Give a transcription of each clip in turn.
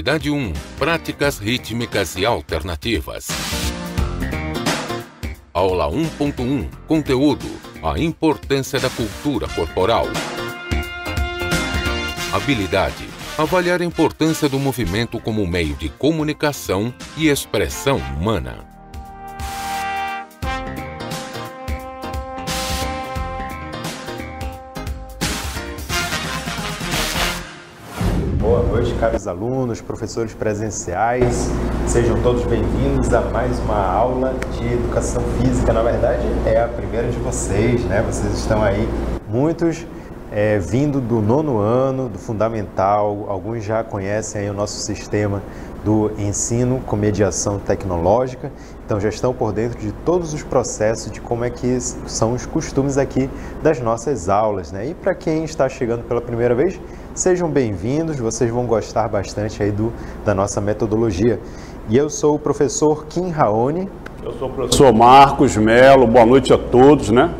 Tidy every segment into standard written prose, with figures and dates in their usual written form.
Atividade 1. Práticas rítmicas e alternativas. Aula 1.1. Conteúdo. A importância da cultura corporal. Habilidade. Avaliar a importância do movimento como meio de comunicação e expressão humana. Boa noite, caros alunos, professores presenciais. Sejam todos bem-vindos a mais uma aula de Educação Física. Na verdade, é a primeira de vocês, né? Vocês estão aí, muitos vindo do 9º ano, do Fundamental. Alguns já conhecem aí o nosso sistema do ensino com mediação tecnológica. Então, já estão por dentro de todos os processos, de como é que são os costumes aqui das nossas aulas, né? E para quem está chegando pela primeira vez, sejam bem-vindos, vocês vão gostar bastante aí da nossa metodologia. E eu sou o professor Kim Raoni. Eu sou o professor Marcos Melo, boa noite a todos, né?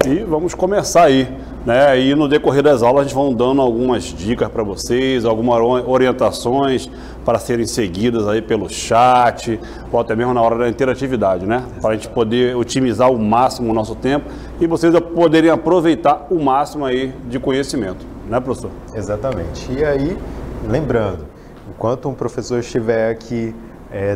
E vamos começar aí, né? E no decorrer das aulas a gente vai dando algumas dicas para vocês, algumas orientações para serem seguidas aí pelo chat, ou até mesmo na hora da interatividade, né? Para a gente poder otimizar ao máximo o nosso tempo e vocês poderem aproveitar o máximo aí de conhecimento. Né, professor? Exatamente. E aí, lembrando, enquanto um professor estiver aqui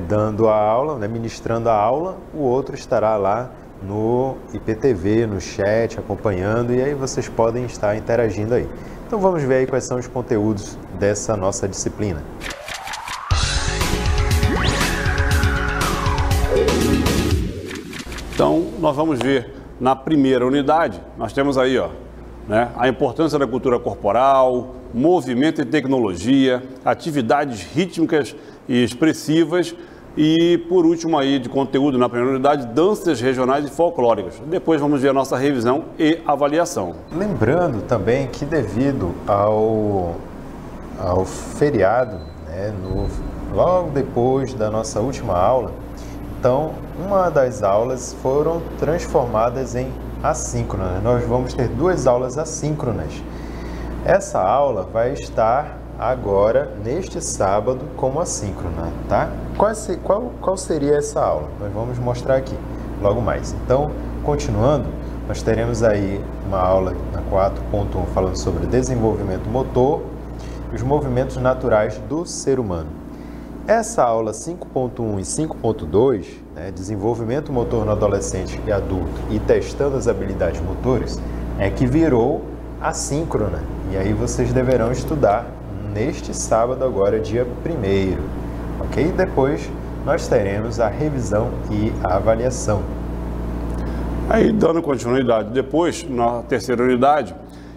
dando a aula, né, ministrando a aula, o outro estará lá no IPTV, no chat, acompanhando, e aí vocês podem estar interagindo aí. Então vamos ver aí quais são os conteúdos dessa nossa disciplina. Então, nós vamos ver na primeira unidade, nós temos aí, ó, né, a importância da cultura corporal, movimento e tecnologia, atividades rítmicas e expressivas e, por último, aí de conteúdo na primeira unidade, danças regionais e folclóricas. Depois vamos ver a nossa revisão e avaliação. Lembrando também que devido ao feriado, né, logo depois da nossa última aula, então uma das aulas foram transformadas em assíncrona. Nós vamos ter 2 aulas assíncronas. Essa aula vai estar agora, neste sábado, como assíncrona, tá? Qual seria essa aula? Nós vamos mostrar aqui, logo mais. Então, continuando, nós teremos aí uma aula na 4.1 falando sobre desenvolvimento motor e os movimentos naturais do ser humano. Essa aula 5.1 e 5.2, né, desenvolvimento motor no adolescente e adulto e testando as habilidades motores, é que virou assíncrona. E aí vocês deverão estudar neste sábado agora, dia 1º, ok? Depois nós teremos a revisão e a avaliação. Aí, dando continuidade, depois, na terceira unidade,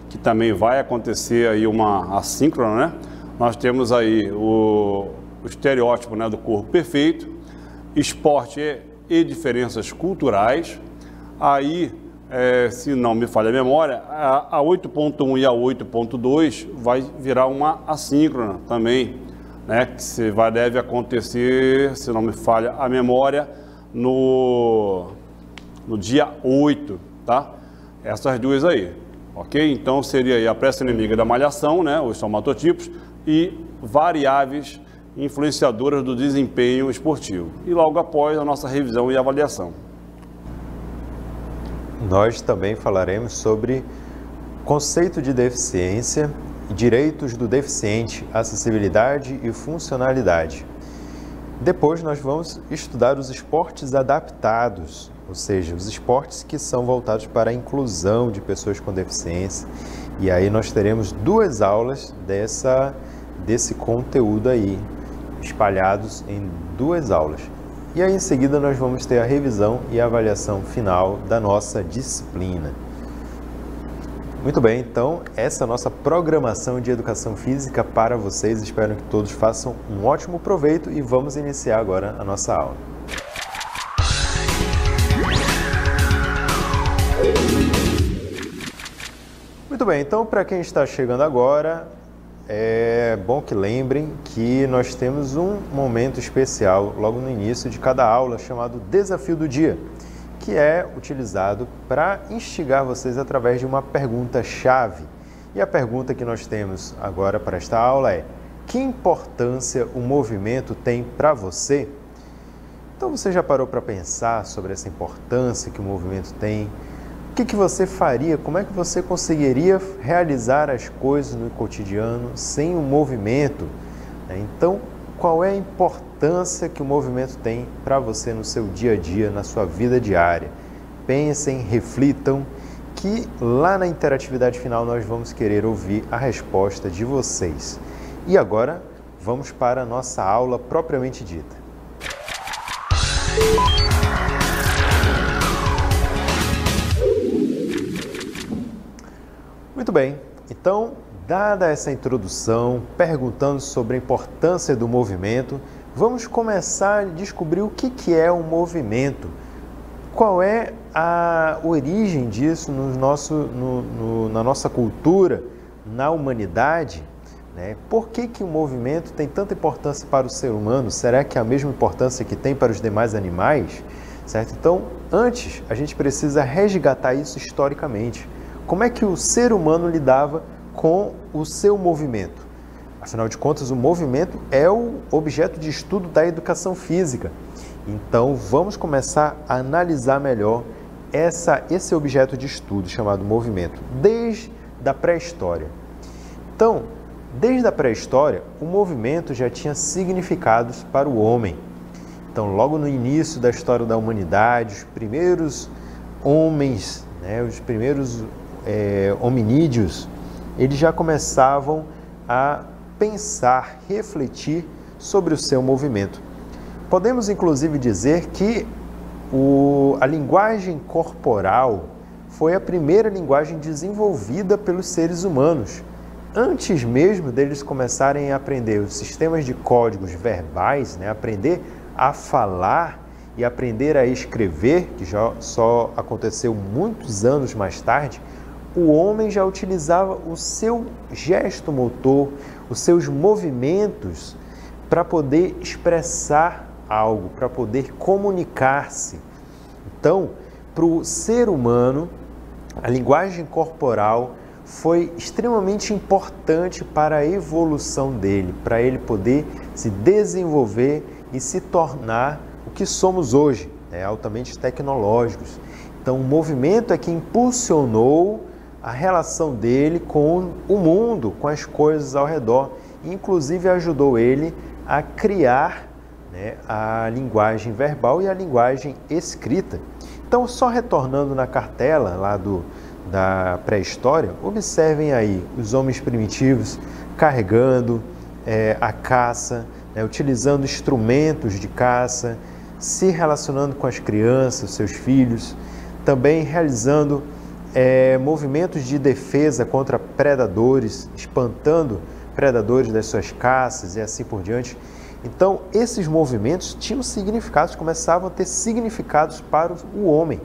que também vai acontecer aí uma assíncrona, né? Nós temos aí o estereótipo, né, do corpo perfeito, esporte e diferenças culturais. Aí, se não me falha a memória, a 8.1 e a 8.2 vai virar uma assíncrona também, né, que deve acontecer, se não me falha a memória, no dia 8, tá? Essas duas aí, ok? Então seria aí a pressa inimiga da malhação, né, os somatotipos e variáveis influenciadoras do desempenho esportivo. E logo após a nossa revisão e avaliação. Nós também falaremos sobre conceito de deficiência, direitos do deficiente, acessibilidade e funcionalidade. Depois nós vamos estudar os esportes adaptados, ou seja, os esportes que são voltados para a inclusão de pessoas com deficiência. E aí nós teremos 2 aulas desse conteúdo aí, espalhados em 2 aulas. E aí em seguida nós vamos ter a revisão e a avaliação final da nossa disciplina. Muito bem, então essa é a nossa programação de educação física para vocês. Espero que todos façam um ótimo proveito e vamos iniciar agora a nossa aula. Muito bem, então para quem está chegando agora, é bom que lembrem que nós temos um momento especial logo no início de cada aula chamado Desafio do Dia, que é utilizado para instigar vocês através de uma pergunta-chave. E a pergunta que nós temos agora para esta aula é: que importância o movimento tem para você? Então você já parou para pensar sobre essa importância que o movimento tem? O que você faria? Como é que você conseguiria realizar as coisas no cotidiano sem o movimento? Então, qual é a importância que o movimento tem para você no seu dia a dia, na sua vida diária? Pensem, reflitam, que lá na interatividade final nós vamos querer ouvir a resposta de vocês. E agora, vamos para a nossa aula propriamente dita. Muito bem, então, dada essa introdução, perguntando sobre a importância do movimento, vamos começar a descobrir o que é um movimento. Qual é a origem disso na nossa cultura, na humanidade? Né? Por que o movimento tem tanta importância para o ser humano? Será que é a mesma importância que tem para os demais animais? Certo? Então, antes, a gente precisa resgatar isso historicamente. Como é que o ser humano lidava com o seu movimento? Afinal de contas, o movimento é o objeto de estudo da educação física. Então, vamos começar a analisar melhor esse objeto de estudo chamado movimento, desde a pré-história. Então, desde a pré-história, o movimento já tinha significados para o homem. Então, logo no início da história da humanidade, os primeiros homens, os primeiros hominídeos, eles já começavam a pensar, refletir sobre o seu movimento. Podemos, inclusive, dizer que a linguagem corporal foi a primeira linguagem desenvolvida pelos seres humanos. Antes mesmo deles começarem a aprender os sistemas de códigos verbais, aprender a falar e aprender a escrever, que já só aconteceu muitos anos mais tarde, o homem já utilizava o seu gesto motor, os seus movimentos para poder expressar algo, para poder comunicar-se. Então, para o ser humano, a linguagem corporal foi extremamente importante para a evolução dele, para ele poder se desenvolver e se tornar o que somos hoje, altamente tecnológicos. Então, o movimento é que impulsionou a relação dele com o mundo, com as coisas ao redor, e inclusive ajudou ele a criar a linguagem verbal e a linguagem escrita. Então, só retornando na cartela lá da pré-história, observem aí os homens primitivos carregando a caça, utilizando instrumentos de caça, se relacionando com as crianças, seus filhos, também realizando movimentos de defesa contra predadores, espantando predadores das suas caças e assim por diante. Então, esses movimentos tinham significados, começavam a ter significados para o homem.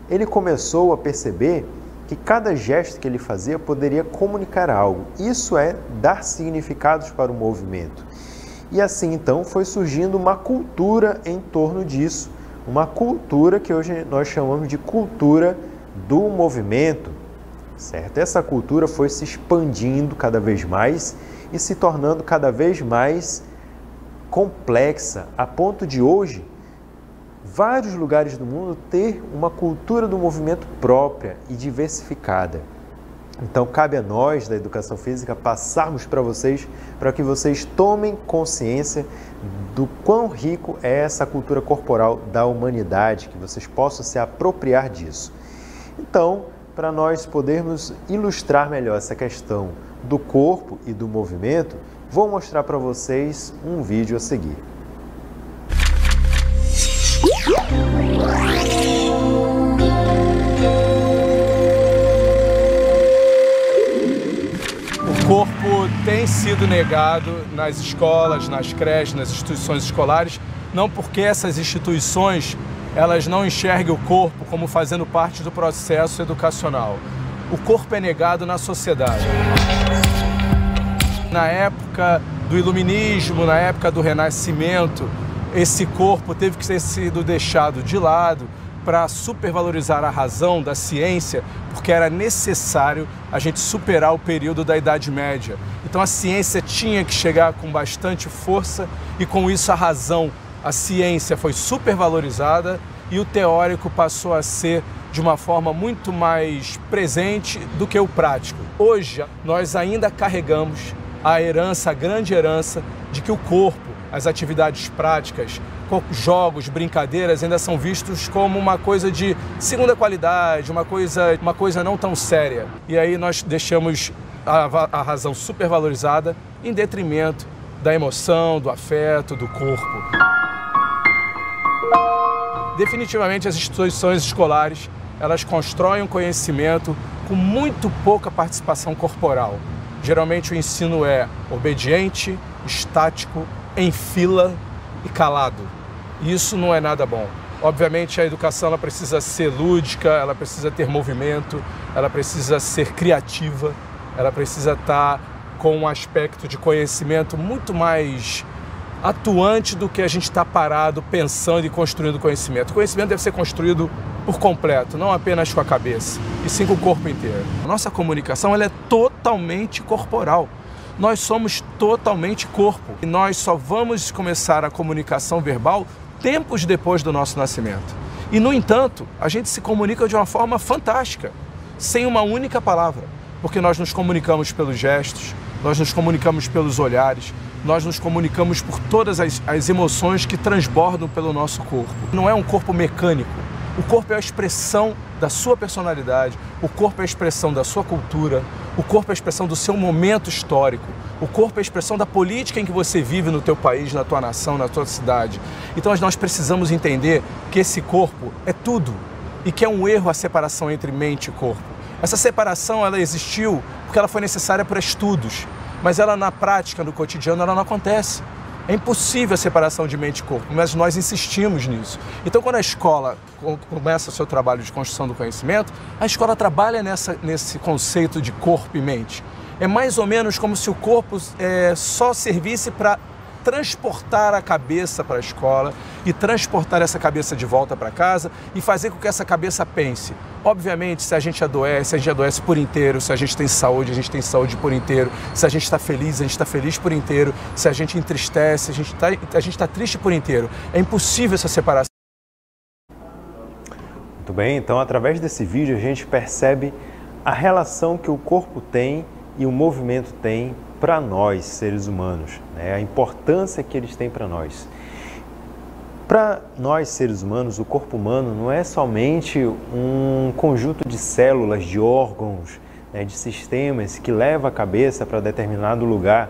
Ele começou a perceber que cada gesto que ele fazia poderia comunicar algo. Isso é dar significados para o movimento. E assim, então, foi surgindo uma cultura em torno disso, uma cultura que hoje nós chamamos de cultura do movimento, certo? Essa cultura foi se expandindo cada vez mais e se tornando cada vez mais complexa, a ponto de hoje vários lugares do mundo ter uma cultura do movimento própria e diversificada. Então, cabe a nós, da educação física, passarmos para vocês, para que vocês tomem consciência do quão rico é essa cultura corporal da humanidade, que vocês possam se apropriar disso. Então, para nós podermos ilustrar melhor essa questão do corpo e do movimento, vou mostrar para vocês um vídeo a seguir. O corpo tem sido negado nas escolas, nas creches, nas instituições escolares, não porque essas instituições elas não enxerguem o corpo como fazendo parte do processo educacional. O corpo é negado na sociedade. Na época do Iluminismo, na época do Renascimento, esse corpo teve que ter sido deixado de lado para supervalorizar a razão da ciência, porque era necessário a gente superar o período da Idade Média. Então a ciência tinha que chegar com bastante força e com isso a razão, a ciência foi supervalorizada e o teórico passou a ser de uma forma muito mais presente do que o prático. Hoje nós ainda carregamos a herança, a grande herança de que o corpo, as atividades práticas, jogos, brincadeiras ainda são vistos como uma coisa de segunda qualidade, uma coisa não tão séria. E aí nós deixamos a razão supervalorizada em detrimento da emoção, do afeto, do corpo. Definitivamente as instituições escolares, elas constroem um conhecimento com muito pouca participação corporal. Geralmente o ensino é obediente, estático, em fila e calado. E isso não é nada bom. Obviamente a educação ela precisa ser lúdica, ela precisa ter movimento, ela precisa ser criativa, ela precisa estar com um aspecto de conhecimento muito mais atuante do que a gente está parado pensando e construindo conhecimento. O conhecimento deve ser construído por completo, não apenas com a cabeça, e sim com o corpo inteiro. A nossa comunicação ela é totalmente corporal. Nós somos totalmente corpo e nós só vamos começar a comunicação verbal tempos depois do nosso nascimento. E, no entanto, a gente se comunica de uma forma fantástica, sem uma única palavra, porque nós nos comunicamos pelos gestos, nós nos comunicamos pelos olhares, nós nos comunicamos por todas as emoções que transbordam pelo nosso corpo. Não é um corpo mecânico. O corpo é a expressão da sua personalidade, o corpo é a expressão da sua cultura, o corpo é a expressão do seu momento histórico, o corpo é a expressão da política em que você vive no teu país, na tua nação, na tua cidade. Então nós precisamos entender que esse corpo é tudo e que é um erro a separação entre mente e corpo. Essa separação ela existiu porque ela foi necessária para estudos, mas ela na prática, no cotidiano, ela não acontece. É impossível a separação de mente e corpo, mas nós insistimos nisso. Então, quando a escola começa o seu trabalho de construção do conhecimento, a escola trabalha nesse conceito de corpo e mente. É mais ou menos como se o corpo só servisse para transportar a cabeça para a escola e transportar essa cabeça de volta para casa e fazer com que essa cabeça pense. Obviamente, se a gente adoece por inteiro. Se a gente tem saúde por inteiro. Se a gente está feliz, a gente está feliz por inteiro. Se a gente entristece, a gente está triste por inteiro. É impossível essa separação. Muito bem, então através desse vídeo a gente percebe a relação que o corpo tem e o movimento tem para nós, seres humanos, né? A importância que eles têm para nós. Para nós, seres humanos, o corpo humano não é somente um conjunto de células, de órgãos, né, de sistemas que leva a cabeça para determinado lugar.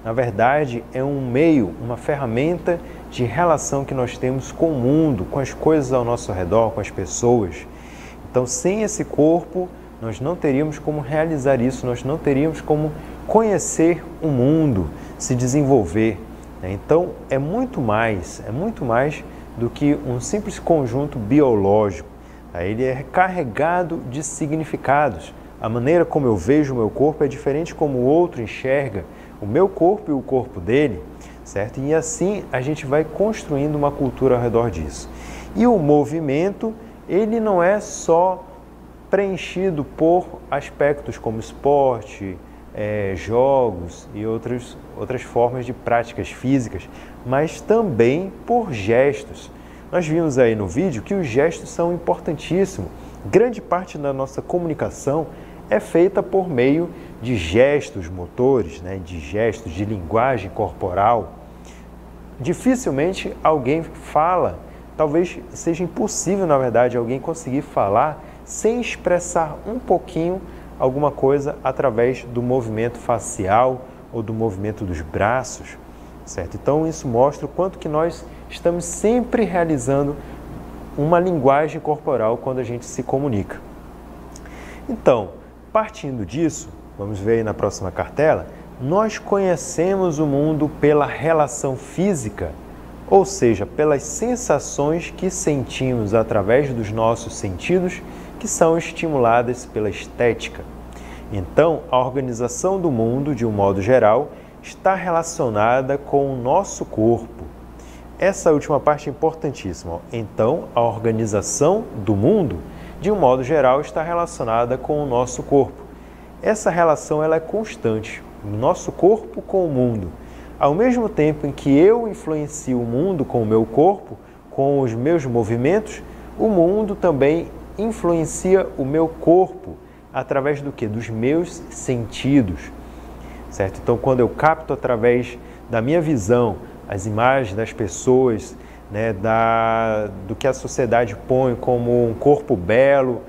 Na verdade, é um meio, uma ferramenta de relação que nós temos com o mundo, com as coisas ao nosso redor, com as pessoas. Então, sem esse corpo, nós não teríamos como realizar isso, nós não teríamos como conhecer o mundo, se desenvolver. Então, é muito mais do que um simples conjunto biológico. Ele é carregado de significados. A maneira como eu vejo o meu corpo é diferente como o outro enxerga o meu corpo e o corpo dele, certo? E assim a gente vai construindo uma cultura ao redor disso. E o movimento, ele não é só preenchido por aspectos como esporte, jogos e outras formas de práticas físicas, mas também por gestos. Nós vimos aí no vídeo que os gestos são importantíssimos. Grande parte da nossa comunicação é feita por meio de gestos motores, né? De gestos, de linguagem corporal. Dificilmente alguém fala, talvez seja impossível, na verdade, alguém conseguir falar sem expressar um pouquinho alguma coisa através do movimento facial ou do movimento dos braços, certo? Então isso mostra o quanto que nós estamos sempre realizando uma linguagem corporal quando a gente se comunica. Então, partindo disso, vamos ver aí na próxima cartela, nós conhecemos o mundo pela relação física, ou seja, pelas sensações que sentimos através dos nossos sentidos, que são estimuladas pela estética. Então, a organização do mundo, de um modo geral, está relacionada com o nosso corpo. essa última parte é importantíssima. Então, a organização do mundo, de um modo geral, está relacionada com o nosso corpo. Essa relação ela é constante, o nosso corpo com o mundo. Ao mesmo tempo em que eu influencio o mundo com o meu corpo, com os meus movimentos, o mundo também influencia o meu corpo através do quê? Dos meus sentidos, certo? Então, quando eu capto através da minha visão as imagens das pessoas, né, do que a sociedade põe como um corpo belo,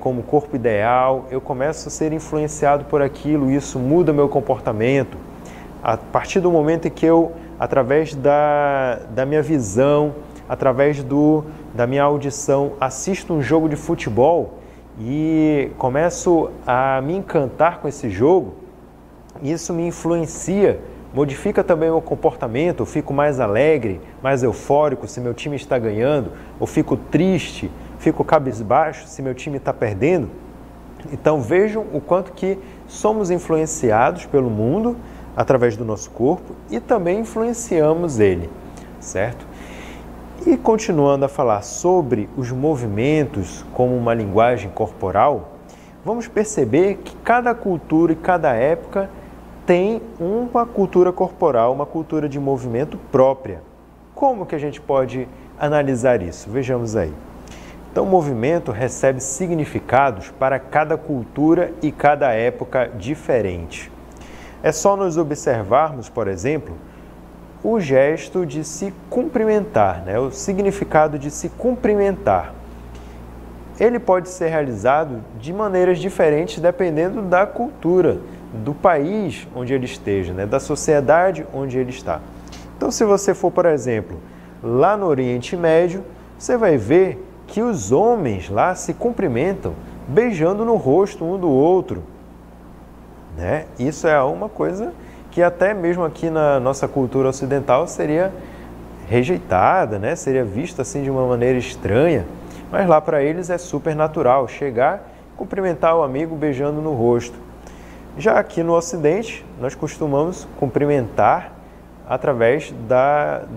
como corpo ideal, eu começo a ser influenciado por aquilo, isso muda meu comportamento. A partir do momento em que eu, através da minha visão, através da minha audição, assisto um jogo de futebol e começo a me encantar com esse jogo, isso me influencia, modifica também o meu comportamento, eu fico mais alegre, mais eufórico se meu time está ganhando, ou fico triste, fico cabisbaixo se meu time está perdendo. Então vejam o quanto que somos influenciados pelo mundo através do nosso corpo e também influenciamos ele, certo? E continuando a falar sobre os movimentos como uma linguagem corporal, vamos perceber que cada cultura e cada época tem uma cultura corporal, uma cultura de movimento própria. Como que a gente pode analisar isso? Vejamos aí. Então, o movimento recebe significados para cada cultura e cada época diferente. É só nós observarmos, por exemplo, o gesto de se cumprimentar, né? O significado de se cumprimentar. Ele pode ser realizado de maneiras diferentes dependendo da cultura, do país onde ele esteja, né? Da sociedade onde ele está. Então, se você for, por exemplo, lá no Oriente Médio, você vai ver que os homens lá se cumprimentam beijando no rosto um do outro, né? Isso é uma coisa que até mesmo aqui na nossa cultura ocidental seria rejeitada, né? Seria vista assim de uma maneira estranha, mas lá para eles é super natural chegar, cumprimentar o amigo beijando no rosto. Já aqui no Ocidente, nós costumamos cumprimentar através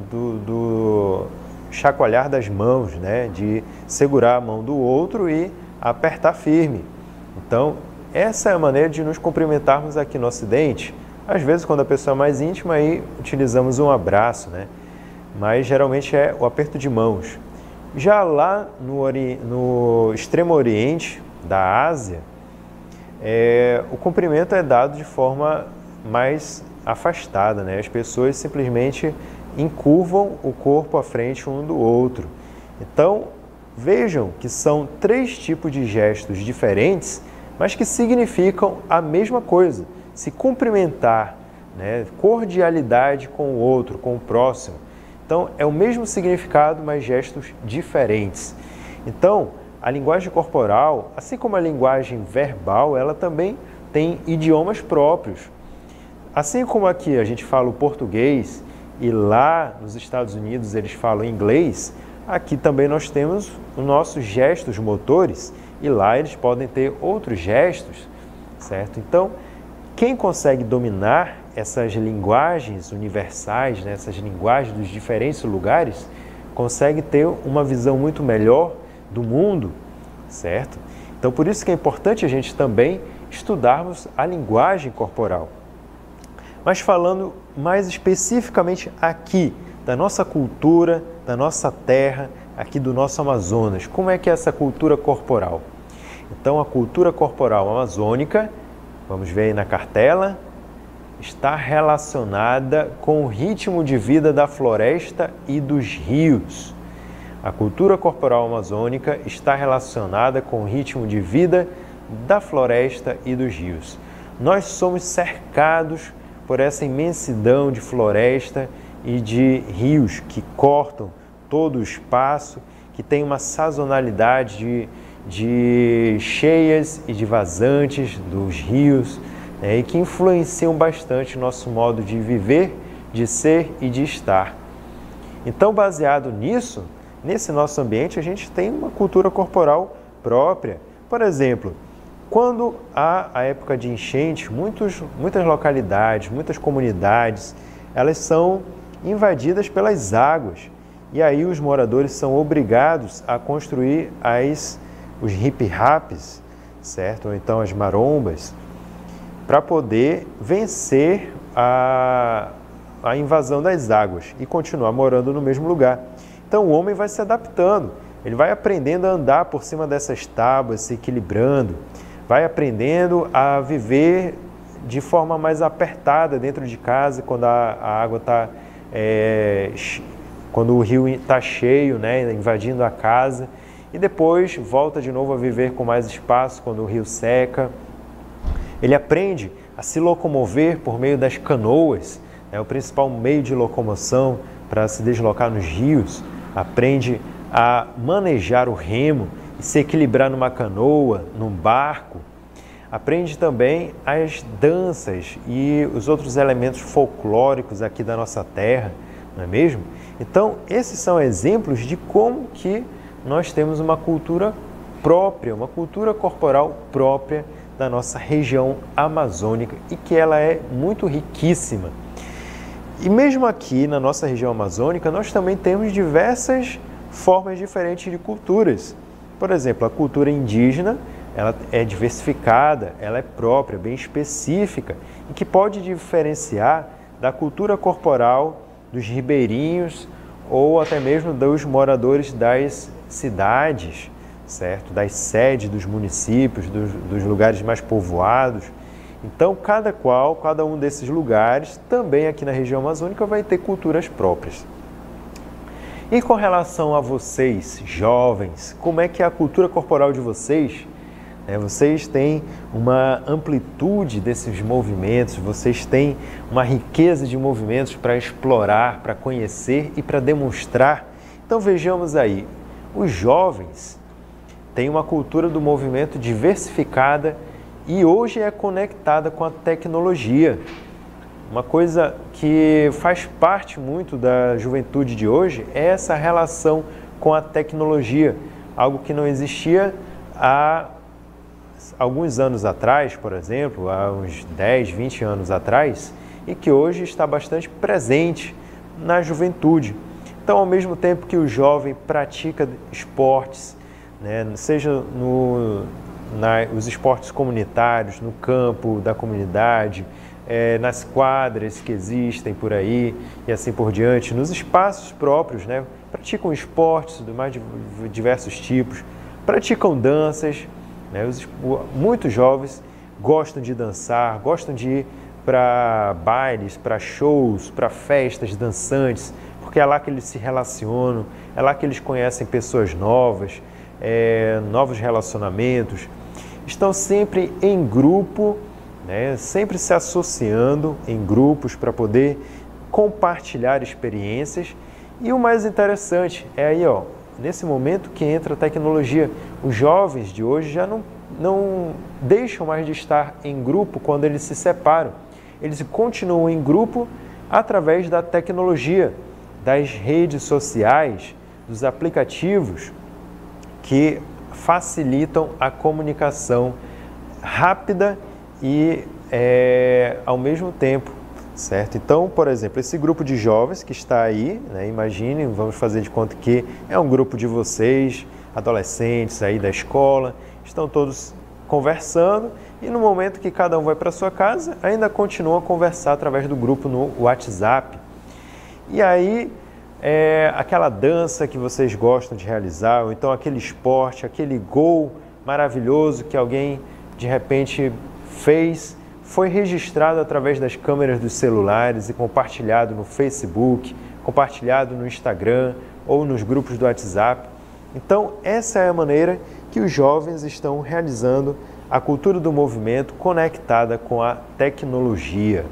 do chacoalhar das mãos, né? De segurar a mão do outro e apertar firme. Então, essa é a maneira de nos cumprimentarmos aqui no Ocidente. Às vezes, quando a pessoa é mais íntima, aí utilizamos um abraço, né? Mas geralmente é o aperto de mãos. Já lá no Extremo Oriente da Ásia, o cumprimento é dado de forma mais afastada, né? As pessoas simplesmente encurvam o corpo à frente um do outro. Então, vejam que são 3 tipos de gestos diferentes, mas que significam a mesma coisa. Se cumprimentar, né? Cordialidade com o outro, com o próximo. Então, é o mesmo significado, mas gestos diferentes. Então, a linguagem corporal, assim como a linguagem verbal, ela também tem idiomas próprios. Assim como aqui a gente fala o português e lá nos Estados Unidos eles falam inglês, aqui também nós temos os nossos gestos motores e lá eles podem ter outros gestos, certo? Então, quem consegue dominar essas linguagens universais, né, essas linguagens dos diferentes lugares, consegue ter uma visão muito melhor do mundo, certo? Então, por isso que é importante a gente também estudarmos a linguagem corporal. Mas falando mais especificamente aqui, da nossa cultura, da nossa terra, aqui do nosso Amazonas, como é que é essa cultura corporal? Então, a cultura corporal amazônica, vamos ver aí na cartela, está relacionada com o ritmo de vida da floresta e dos rios. A cultura corporal amazônica está relacionada com o ritmo de vida da floresta e dos rios. Nós somos cercados por essa imensidão de floresta e de rios que cortam todo o espaço, que tem uma sazonalidade de cheias e de vazantes dos rios, né, e que influenciam bastante o nosso modo de viver, de ser e de estar. Então, baseado nisso, nesse nosso ambiente, a gente tem uma cultura corporal própria. Por exemplo, quando há a época de enchente, muitas localidades, muitas comunidades, elas são invadidas pelas águas. E aí os moradores são obrigados a construir os hip-raps, certo? Ou então as marombas, para poder vencer a invasão das águas e continuar morando no mesmo lugar. Então o homem vai se adaptando, ele vai aprendendo a andar por cima dessas tábuas, se equilibrando, vai aprendendo a viver de forma mais apertada dentro de casa, quando a água está... quando o rio está cheio, né, invadindo a casa, e depois volta de novo a viver com mais espaço quando o rio seca. Ele aprende a se locomover por meio das canoas, né, o principal meio de locomoção para se deslocar nos rios. Aprende a manejar o remo e se equilibrar numa canoa, num barco. Aprende também as danças e os outros elementos folclóricos aqui da nossa terra, não é mesmo? Então, esses são exemplos de como que nós temos uma cultura própria, uma cultura corporal própria da nossa região amazônica e que ela é muito riquíssima. E mesmo aqui na nossa região amazônica, nós também temos diversas formas diferentes de culturas. Por exemplo, a cultura indígena, ela é diversificada, ela é própria, bem específica, e que pode diferenciar da cultura corporal dos ribeirinhos ou até mesmo dos moradores das cidades, certo? Das sedes dos municípios, dos lugares mais povoados. Então, cada um desses lugares, também aqui na região amazônica, vai ter culturas próprias. E com relação a vocês, jovens, como é que é a cultura corporal de vocês? Vocês têm uma amplitude desses movimentos, vocês têm uma riqueza de movimentos para explorar, para conhecer e para demonstrar. Então vejamos aí, os jovens têm uma cultura do movimento diversificada e hoje é conectada com a tecnologia. Uma coisa que faz parte muito da juventude de hoje é essa relação com a tecnologia, algo que não existia há alguns anos atrás, por exemplo, há uns 10, 20 anos atrás, e que hoje está bastante presente na juventude. Então, ao mesmo tempo que o jovem pratica esportes, né, seja os esportes comunitários, no campo da comunidade, nas quadras que existem por aí e assim por diante, nos espaços próprios, né, praticam esportes de mais diversos tipos, praticam danças. Muitos jovens gostam de dançar, gostam de ir para bailes, para shows, para festas dançantes, porque é lá que eles se relacionam, é lá que eles conhecem pessoas novas, novos relacionamentos. Estão sempre em grupo, né? Sempre se associando em grupos para poder compartilhar experiências. E o mais interessante é aí, nesse momento que entra a tecnologia. Os jovens de hoje já não deixam mais de estar em grupo quando eles se separam. Eles continuam em grupo através da tecnologia, das redes sociais, dos aplicativos que facilitam a comunicação rápida e ao mesmo tempo, certo? Então, por exemplo, esse grupo de jovens que está aí, né, imaginem, vamos fazer de conta que é um grupo de vocês, adolescentes aí da escola, estão todos conversando e no momento que cada um vai para sua casa, ainda continuam a conversar através do grupo no WhatsApp. E aí, aquela dança que vocês gostam de realizar, ou então aquele esporte, aquele gol maravilhoso que alguém de repente fez, foi registrado através das câmeras dos celulares e compartilhado no Facebook, compartilhado no Instagram ou nos grupos do WhatsApp. Então, essa é a maneira que os jovens estão realizando a cultura do movimento conectada com a tecnologia.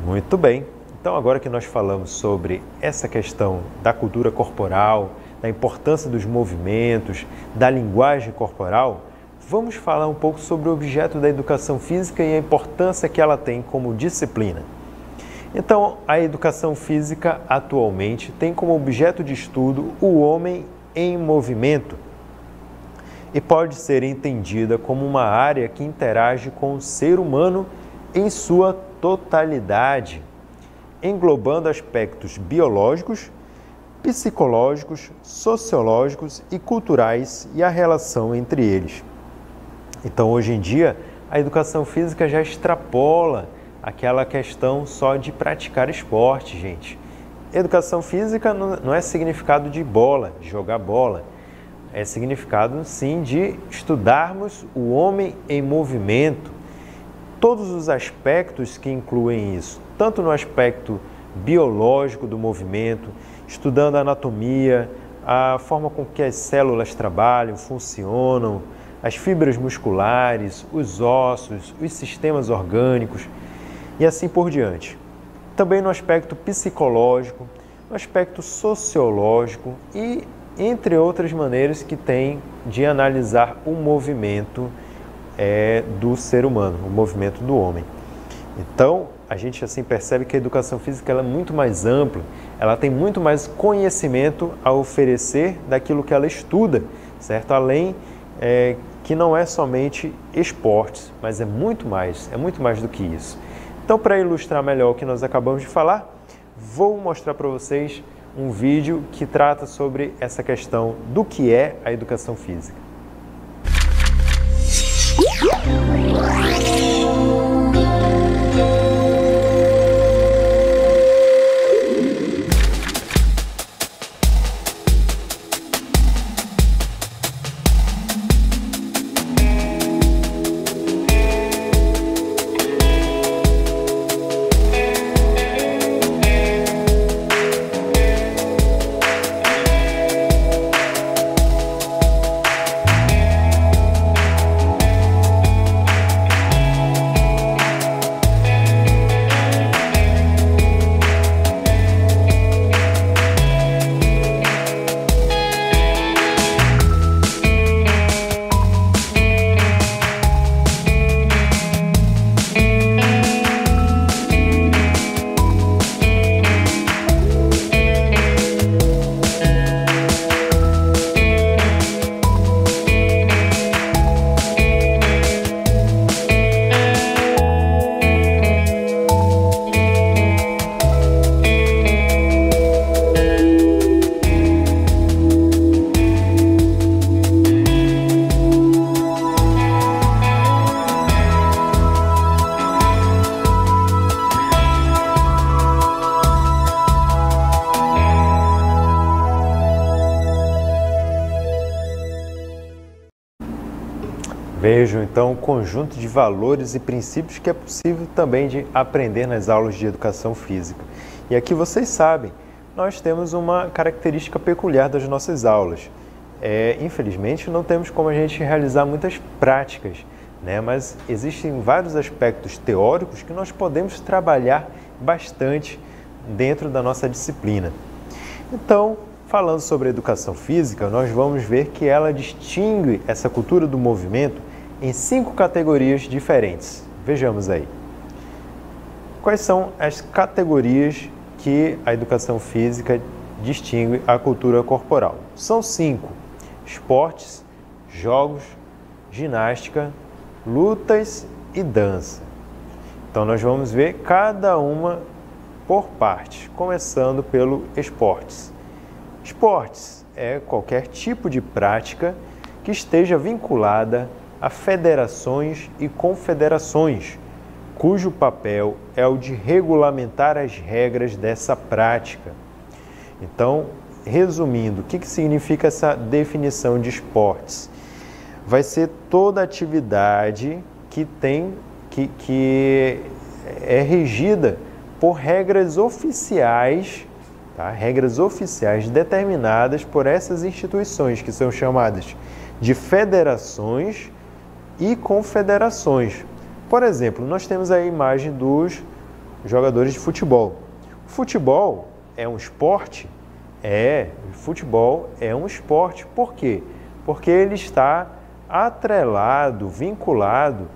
Muito bem. Então, agora que nós falamos sobre essa questão da cultura corporal, da importância dos movimentos, da linguagem corporal, vamos falar um pouco sobre o objeto da educação física e a importância que ela tem como disciplina. Então, a educação física atualmente tem como objeto de estudo o homem em movimento e pode ser entendida como uma área que interage com o ser humano em sua totalidade. englobando aspectos biológicos, psicológicos, sociológicos e culturais e a relação entre eles. Então, hoje em dia, a educação física já extrapola aquela questão só de praticar esporte, gente. Educação física não é significado de bola, de jogar bola. É significado, sim, de estudarmos o homem em movimento, todos os aspectos que incluem isso, tanto no aspecto biológico do movimento, estudando a anatomia, a forma com que as células trabalham, funcionam, as fibras musculares, os ossos, os sistemas orgânicos e assim por diante. Também no aspecto psicológico, no aspecto sociológico e entre outras maneiras que tem de analisar o movimento do ser humano, o movimento do homem. Então, a gente assim percebe que a educação física ela é muito mais ampla, ela tem muito mais conhecimento a oferecer daquilo que ela estuda, certo? Além que não é somente esportes, mas é muito mais do que isso. Então, para ilustrar melhor o que nós acabamos de falar, vou mostrar para vocês um vídeo que trata sobre essa questão do que é a educação física. Vejam então o conjunto de valores e princípios que é possível também de aprender nas aulas de educação física. E aqui vocês sabem, nós temos uma característica peculiar das nossas aulas. Infelizmente não temos como a gente realizar muitas práticas, né? Mas existem vários aspectos teóricos que nós podemos trabalhar bastante dentro da nossa disciplina. Então, falando sobre a educação física, nós vamos ver que ela distingue essa cultura do movimento em 5 categorias diferentes. Vejamos aí. Quais são as categorias que a educação física distingue a cultura corporal? São 5: esportes, jogos, ginástica, lutas e dança. Então nós vamos ver cada uma por partes, começando pelo esportes. Esportes é qualquer tipo de prática que esteja vinculada a federações e confederações, cujo papel é o de regulamentar as regras dessa prática. Então, resumindo, o que significa essa definição de esportes? Vai ser toda atividade que é regida por regras oficiais, tá? Regras oficiais determinadas por essas instituições, que são chamadas de federações e confederações. Por exemplo, nós temos a imagem dos jogadores de futebol. O futebol é um esporte? Futebol é um esporte. Por quê? Porque ele está atrelado, vinculado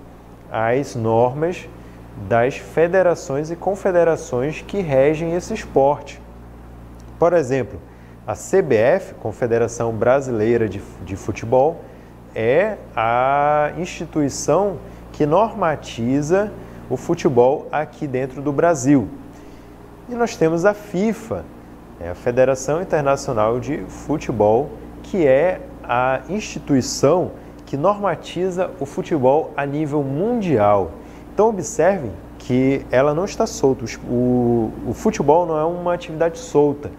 às normas das federações e confederações que regem esse esporte. Por exemplo, a CBF, Confederação Brasileira de Futebol, é a instituição que normatiza o futebol aqui dentro do Brasil. E nós temos a FIFA, a Federação Internacional de Futebol, que é a instituição que normatiza o futebol a nível mundial. Então observem que ela não está solta, o futebol não é uma atividade solta.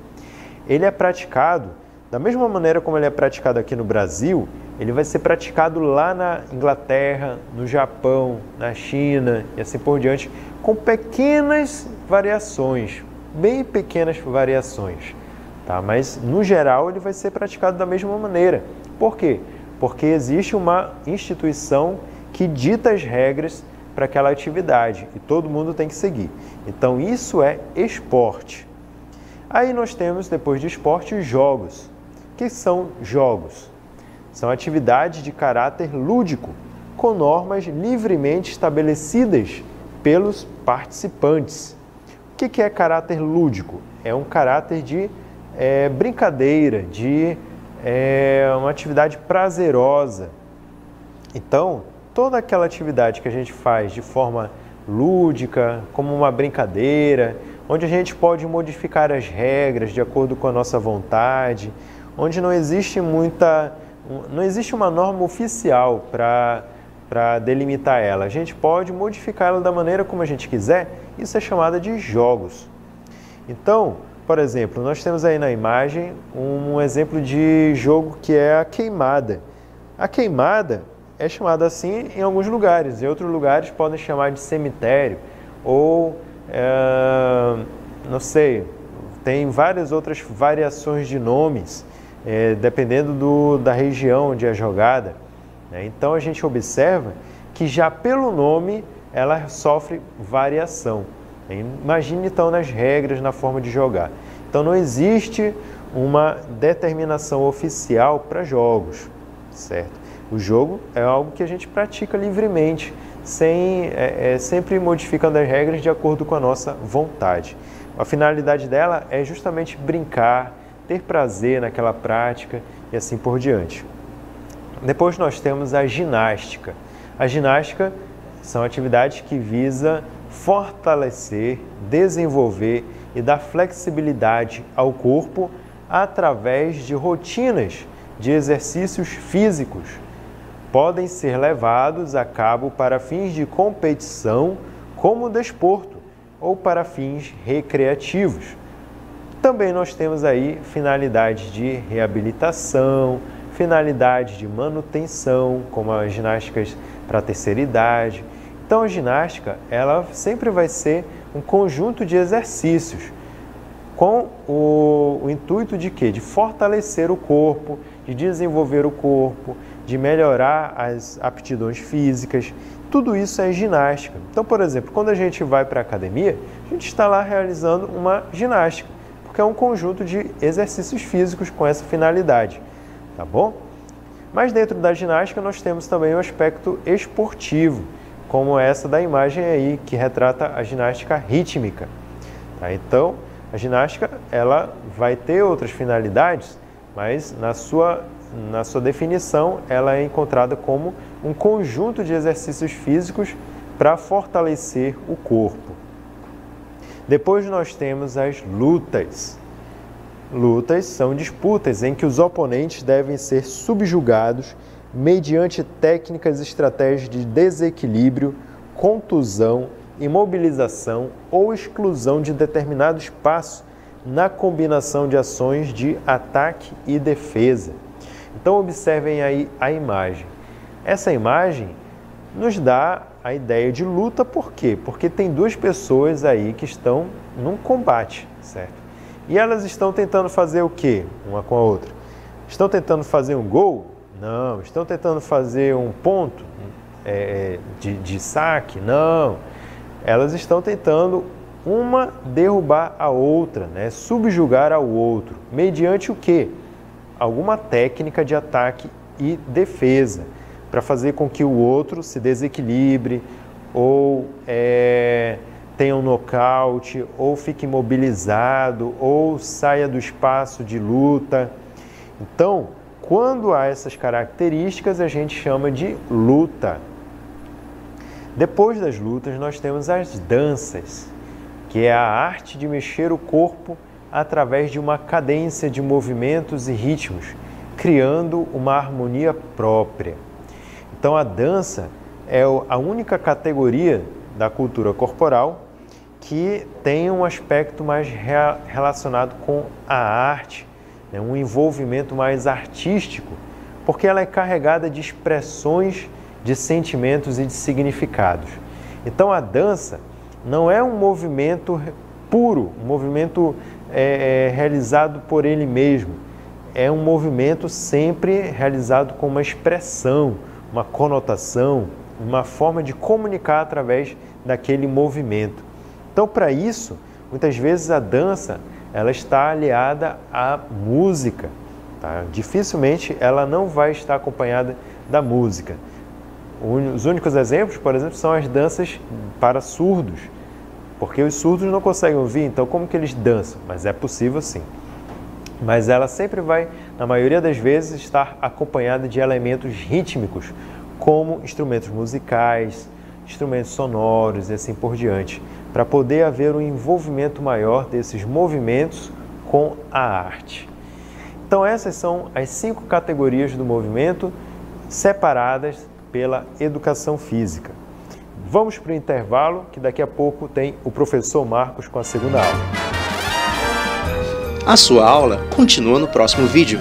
Ele é praticado, da mesma maneira como ele é praticado aqui no Brasil, ele vai ser praticado lá na Inglaterra, no Japão, na China e assim por diante, com pequenas variações, bem pequenas variações, tá? Mas no geral ele vai ser praticado da mesma maneira. Por quê? Porque existe uma instituição que dita as regras para aquela atividade e todo mundo tem que seguir. Então isso é esporte. Aí nós temos, depois de esporte, os jogos. O que são jogos? São atividades de caráter lúdico, com normas livremente estabelecidas pelos participantes. O que é caráter lúdico? É um caráter de brincadeira, de uma atividade prazerosa. Então, toda aquela atividade que a gente faz de forma lúdica, como uma brincadeira, onde a gente pode modificar as regras de acordo com a nossa vontade, onde não existe uma norma oficial para delimitar ela. A gente pode modificar ela da maneira como a gente quiser. Isso é chamada de jogos. Então, por exemplo, nós temos aí na imagem um exemplo de jogo que é a queimada. A queimada é chamada assim em alguns lugares, em outros lugares podem chamar de cemitério ou, não sei, tem várias outras variações de nomes, dependendo da região onde é jogada. Então a gente observa que já pelo nome ela sofre variação. Imagine então nas regras, na forma de jogar. Então não existe uma determinação oficial para jogos, certo? O jogo é algo que a gente pratica livremente, sempre modificando as regras de acordo com a nossa vontade. A finalidade dela é justamente brincar, ter prazer naquela prática e assim por diante. Depois nós temos a ginástica. A ginástica são atividades que visam fortalecer, desenvolver e dar flexibilidade ao corpo através de rotinas de exercícios físicos. Podem ser levados a cabo para fins de competição, como desporto, ou para fins recreativos. Também nós temos aí finalidades de reabilitação, finalidades de manutenção, como as ginásticas para a terceira idade. Então a ginástica, ela sempre vai ser um conjunto de exercícios com o intuito de quê? De fortalecer o corpo, de desenvolver o corpo, de melhorar as aptidões físicas. Tudo isso é ginástica. Então, por exemplo, quando a gente vai para a academia, a gente está lá realizando uma ginástica, porque é um conjunto de exercícios físicos com essa finalidade, tá bom? Mas dentro da ginástica nós temos também o aspecto esportivo, como essa da imagem aí, que retrata a ginástica rítmica. Tá? Então, a ginástica ela vai ter outras finalidades, mas na sua definição ela é encontrada como um conjunto de exercícios físicos para fortalecer o corpo. Depois nós temos as lutas. Lutas são disputas em que os oponentes devem ser subjugados mediante técnicas e estratégias de desequilíbrio, contusão, imobilização ou exclusão de determinado espaço na combinação de ações de ataque e defesa. Então observem aí a imagem. Essa imagem nos dá a ideia de luta, por quê? Porque tem duas pessoas aí que estão num combate, certo? E elas estão tentando fazer o quê? Uma com a outra. Estão tentando fazer um gol? Não. Estão tentando fazer um ponto de saque? Não. Elas estão tentando uma derrubar a outra, né? Subjugar ao outro. Mediante o quê? Alguma técnica de ataque e defesa, para fazer com que o outro se desequilibre, ou tenha um nocaute, ou fique imobilizado, ou saia do espaço de luta. Então, quando há essas características, a gente chama de luta. Depois das lutas, nós temos as danças. que é a arte de mexer o corpo através de uma cadência de movimentos e ritmos, criando uma harmonia própria. Então a dança é a única categoria da cultura corporal que tem um aspecto mais relacionado com a arte, né? Um envolvimento mais artístico, porque ela é carregada de expressões de sentimentos e de significados. Então a dança não é um movimento puro, um movimento realizado por ele mesmo. É um movimento sempre realizado com uma expressão, uma conotação, uma forma de comunicar através daquele movimento. Então, para isso, muitas vezes a dança ela está aliada à música. Tá? Dificilmente ela não vai estar acompanhada da música. Os únicos exemplos, por exemplo, são as danças para surdos, porque os surdos não conseguem ouvir, então como que eles dançam? Mas é possível sim. Mas ela sempre vai, na maioria das vezes, estar acompanhada de elementos rítmicos, como instrumentos musicais, instrumentos sonoros e assim por diante, para poder haver um envolvimento maior desses movimentos com a arte. Então essas são as 5 categorias do movimento separadas pela educação física. Vamos para o intervalo, que daqui a pouco tem o professor Marcos com a segunda aula. A sua aula continua no próximo vídeo.